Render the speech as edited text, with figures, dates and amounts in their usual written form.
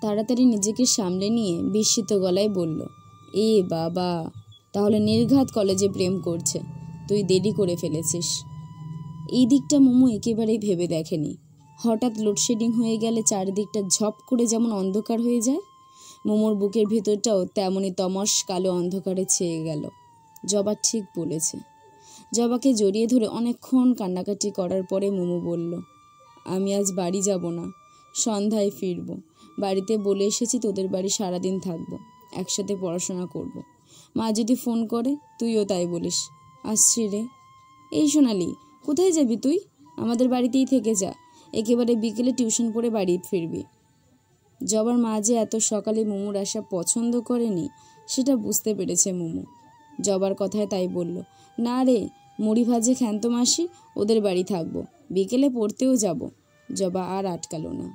তাড়াতাড়ি নিজেকে সামলে নিয়ে বিস্মিত গলায় বলল, এ বাবা, তাহলে নির্ঘাত কলেজে প্রেম করছে। তুই দেরি করে ফেলেছিস। এই দিকটা মোমো একেবারেই ভেবে দেখেনি। হঠাৎ লোডশেডিং হয়ে গেলে চারিদিকটা ঝপ করে যেমন অন্ধকার হয়ে যায়, মোমোর বুকের ভেতরটাও তেমনই তমস কালো অন্ধকারে ছেয়ে গেল। জবা ঠিক বলেছে। জবাকে জড়িয়ে ধরে অনেকক্ষণ কান্নাকাটি করার পরে মোমো বলল, আমি আজ বাড়ি যাব না, সন্ধ্যায় ফিরব। বাড়িতে বলে এসেছি তোদের বাড়ি সারাদিন থাকবো, একসাথে পড়াশোনা করব। মা যদি ফোন করে তুইও তাই বলিস। আসছি রে। এই সোনালি, কোথায় যাবি তুই? আমাদের বাড়িতেই থেকে যা, একেবারে বিকেলে টিউশন পড়ে বাড়ি ফিরবি। জবার মা যে এত সকালে মোমোর আসা পছন্দ করেনি সেটা বুঝতে পেরেছে মোমো। জবার কথায় তাই বলল, না রে, মুড়ি ভাজে ক্ষান্ত মাসি, ওদের বাড়ি থাকবো, বিকেলে পড়তেও যাব। জবা আর আটকালো না।